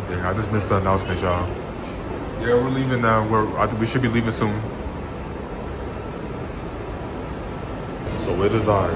Dang, I just missed the announcement, y'all. Yeah, we're leaving now. I think we should be leaving soon. So it is I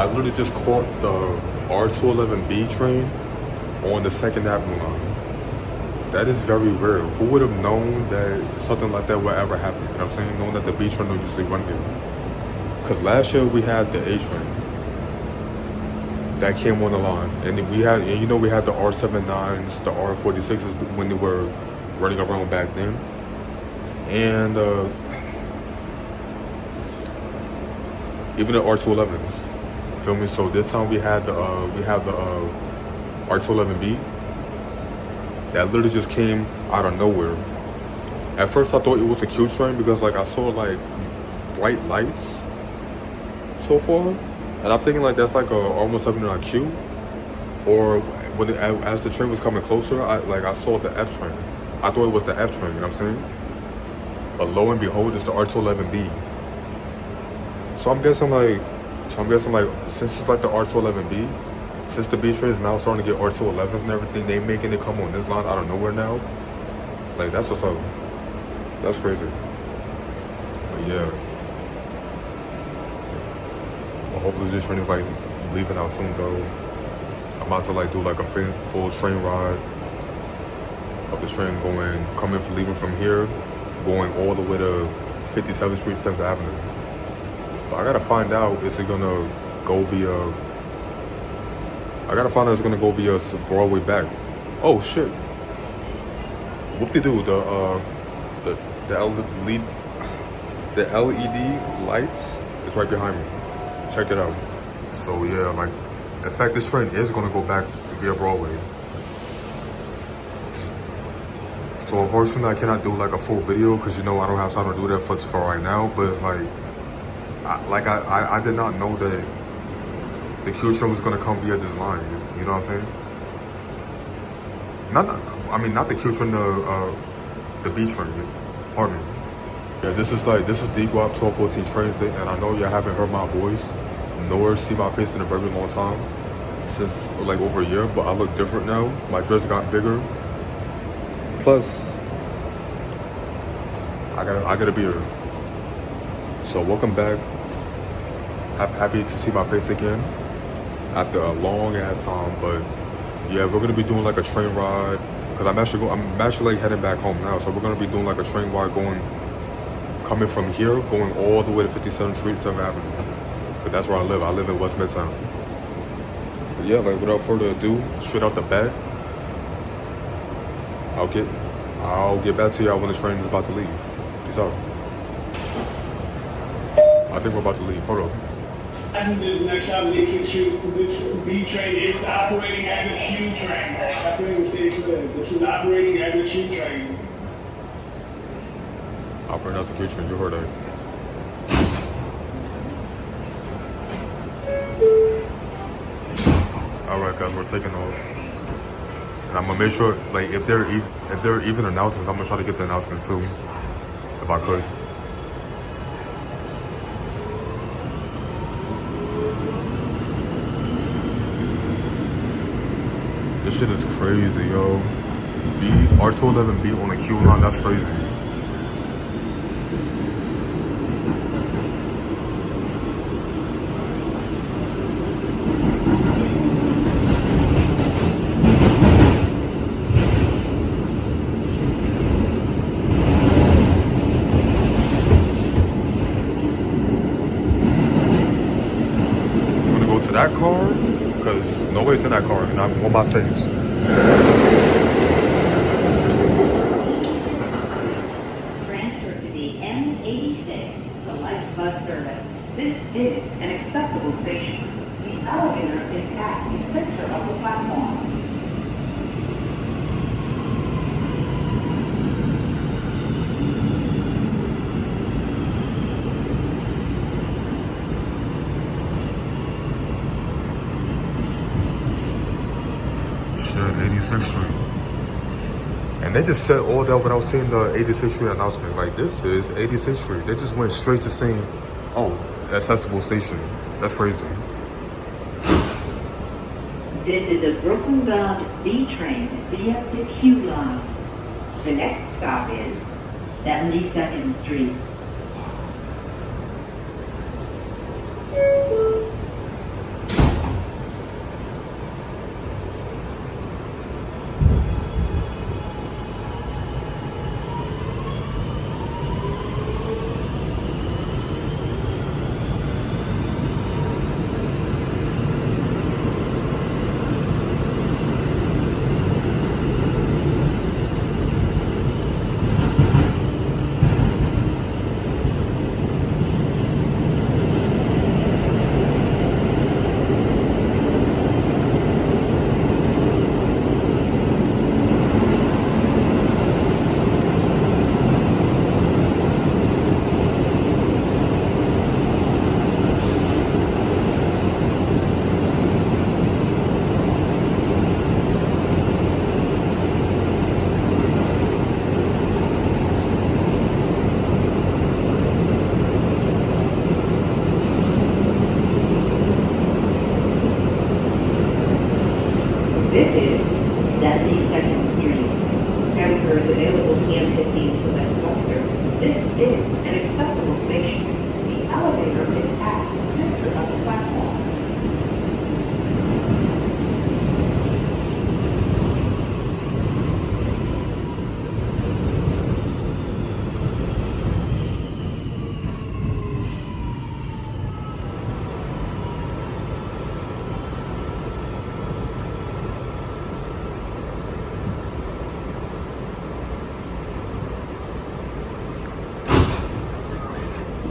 literally just caught the R211B train on the 2nd Avenue line. That is very rare. Who would have known that something like that would ever happen? You know what I'm saying? Knowing that the B train don't usually run here. Because last year we had the A train that came on the line, and we had the R79s, the R46s when they were running around back then, and even the R211s. Feel me? So this time we had the R211B that literally just came out of nowhere. At first I thought it was a Q train because like I saw like bright lights so far, and I'm thinking like that's like almost something on a Q. Or when as the train was coming closer, I saw the F train. I thought it was the F train. You know what I'm saying? But lo and behold, it's the R211B. So I'm guessing like since it's like the R211B, since the B train is now starting to get R211s and everything, they making it come on this line out of nowhere now. Like that's what's up. That's crazy. But yeah. Well, hopefully this train is like leaving out soon though. I'm about to like do like a full train ride of the train leaving from here, going all the way to 57th Street, 7th Avenue. But I gotta find out, is it gonna go via, it's gonna go via Broadway back. Oh shit. Whoop-de-doo, the LED lights is right behind me. Check it out. So yeah, like, in fact, this train is gonna go back via Broadway. So unfortunately, I cannot do like a full video because I don't have time to do that for right now. But it's like, I did not know that the Q train was gonna come via this line. You know what I'm saying? Not the Q train, the B train. Pardon me. Yeah, this is D-Guap 1214 train station, and I know y'all haven't heard my voice nor see my face in a very long time, since like over a year. But I look different now. My dress got bigger. Plus, I got a beard. So welcome back. Happy to see my face again after a long ass time. But yeah, we're gonna be doing like a train ride because I'm actually like heading back home now. So we're gonna be doing like a train ride coming from here, going all the way to 57th Street, 7th Avenue. But that's where I live. I live in West Midtown. But yeah, like without further ado, straight out the bat, I'll get back to y'all when the train is about to leave. Peace out. I think we're about to leave. Hold on. Passengers, next stop is 86th Street. This B train is operating as a Q train. Operating stage clear. This is operating as a Q train. Operating as a Q train. You heard that. All right, guys, we're taking off. And I'm gonna make sure, like, if there are even announcements, I'm gonna try to get the announcements too, if I could. This shit is crazy, yo. R211B on the Q line, that's crazy. That car, because nobody's in that car and I'm on my face. Transfer to the M86, the light bus service. This is an acceptable station. The elevator is at the center of the platform. Shit, 86th Street. And they just said all that without seeing the 86th Street announcement. Like, this is 86th Street. They just went straight to saying, oh, accessible station. That's crazy. This is a Brooklyn-bound B train via the Q line. The next stop is 72nd Street. This is 72nd Street. Transfers available PM15 to Westchester. This is an accessible station. The elevator is at the center of the platform.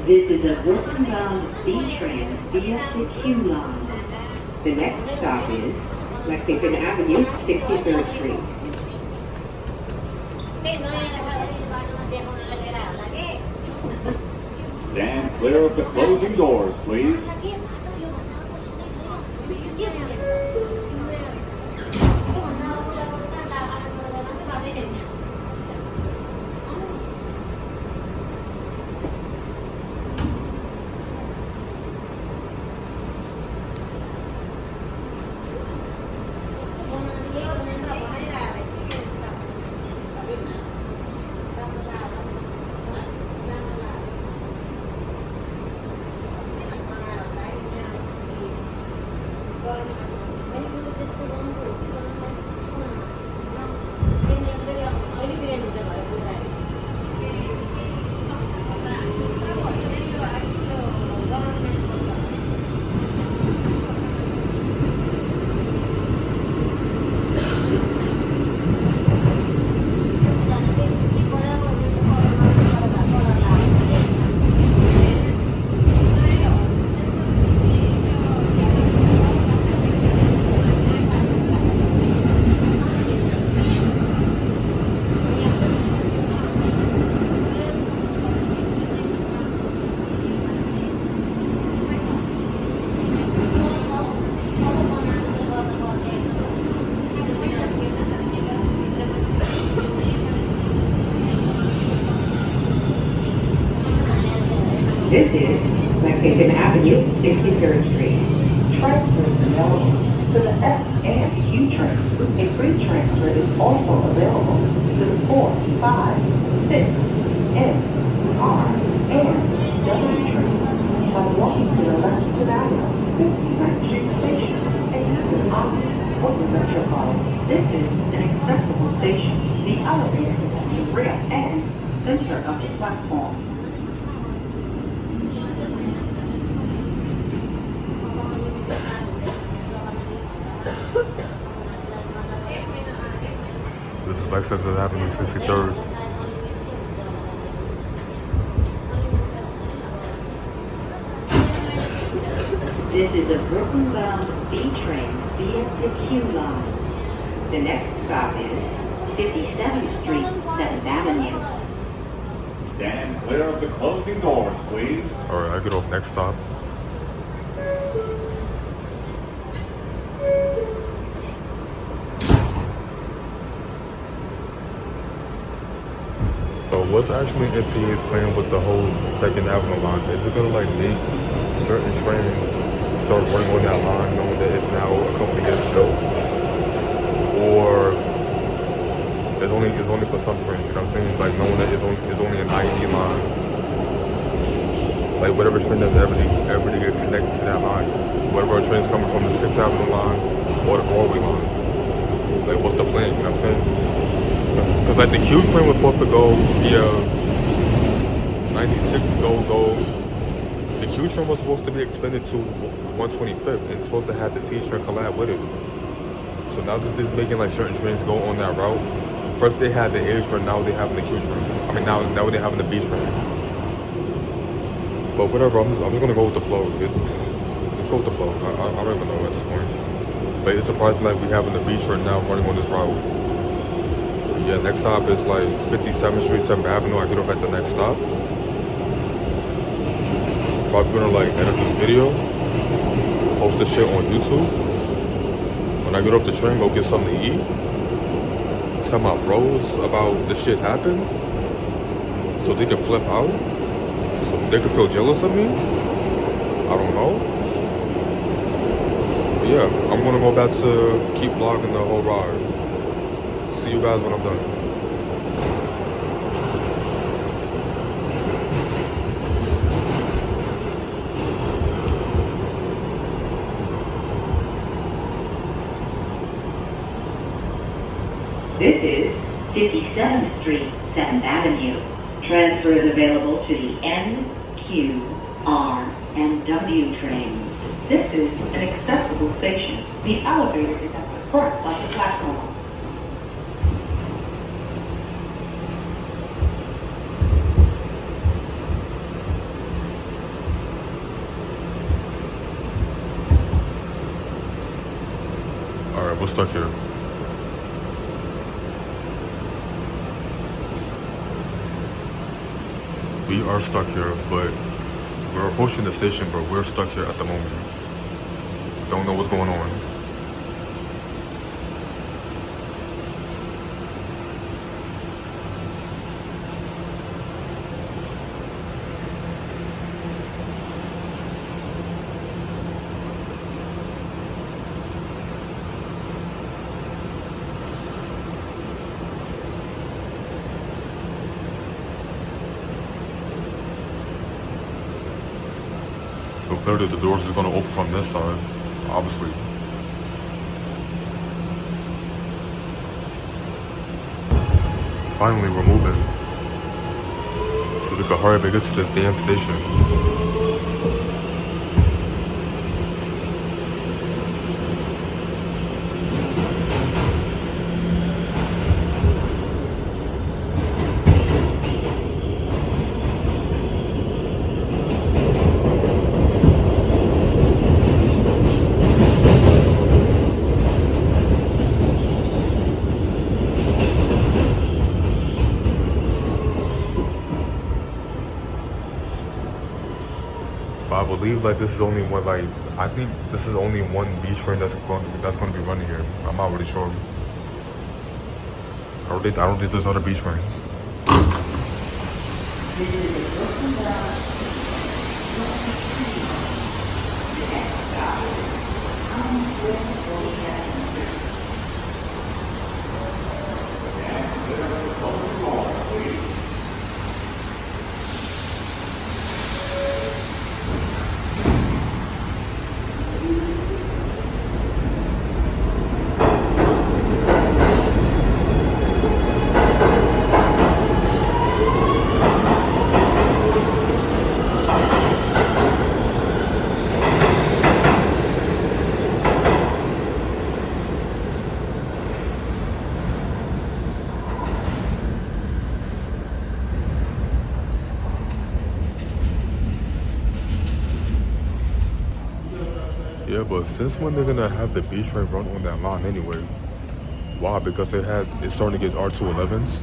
This is a Brooklyn-bound B train via the Q line. The next stop is Lexington Avenue, 63rd Street. Stand clear of the closing doors, please. This is Lexington Avenue, 63rd Street. Transfers available to the F and Q train. A free transfer is also available to the 4, 5, 6, N, R, and W trains. By walking to the Lexington Avenue, 59th Street Station, and using Omni or the Metro card. This is an accessible station. The elevator is at the rear and center of the platform. This is Lexington Avenue, 63rd. This is a Brooklyn-bound B train via the Q line. The next stop is 57th Street, 7th Avenue. Stand clear of the closing doors, please. Alright, I get off next stop. So what's actually NT's plan with the whole 2nd Avenue line? Is it gonna like make certain trains start running on that line knowing that it's now a couple of years ago, or it's only for some trains, you know what I'm saying? Like knowing that it's only an IND line. Like whatever train that's ever to get connected to that line. Whatever train's coming from the 6th Avenue line or the Broadway line. Like what's the plan, you know what I'm saying? Because like the Q train was supposed to go via 96 go. The Q train was supposed to be expanded to 125th and it's supposed to have the T train collab with it. So now this is making like certain trains go on that route. First they had the A train, now they have the Q train. I mean now they having the B train. But whatever, I'm just gonna go with the flow. Just go with the flow. I don't even know at this point. But it's surprising that we having the B train now running on this route. Yeah, next stop is like 57th Street, 7th Avenue. I get off at the next stop. Probably gonna like edit this video, post this shit on YouTube. When I get off the train, go get something to eat. Tell my bros about the shit happened, so they can flip out, so they can feel jealous of me. I don't know. But yeah, I'm gonna go back to keep vlogging the whole ride. See you guys when I'm done. This is 57th Street, 7th Avenue. Transfer is available to the N, Q, R, and W trains. This is an accessible station. The elevator is at the front of the platform. Alright, we're stuck here. We are stuck here, but we're approaching the station, but we're stuck here at the moment. Don't know what's going on. So clearly the doors is going to open from this side, obviously. Finally, we're moving. So we can hurry up and get to this damn station. I believe like this is only one, like I think this is only one B train that's going to be running here. I'm not really sure. I don't think there's other B trains. Yeah, but since when they're gonna have the B train run on that line anyway? Why? Because it's starting to get R211s,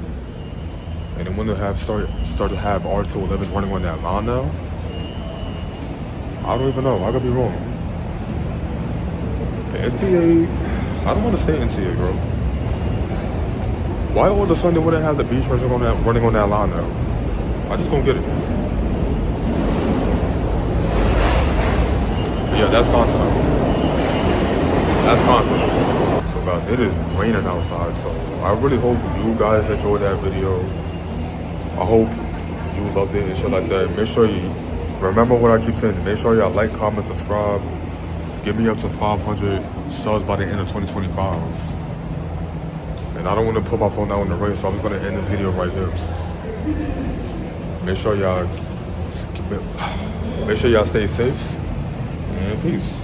and they want to start to have R211s running on that line now. I don't even know. I could be wrong. The NTA, I don't want to say NTA, bro. Why all of a sudden they wouldn't have the B trains running on that line now? I just don't get it. Yeah, that's confident. That's confident. So guys, it is raining outside, so I really hope you guys enjoyed that video. I hope you loved it and shit like that. Make sure you remember what I keep saying. Make sure y'all like, comment, subscribe. Get me up to 500 subs by the end of 2025. And I don't want to put my phone out in the rain, so I'm just gonna end this video right here. Make sure y'all stay safe and peace.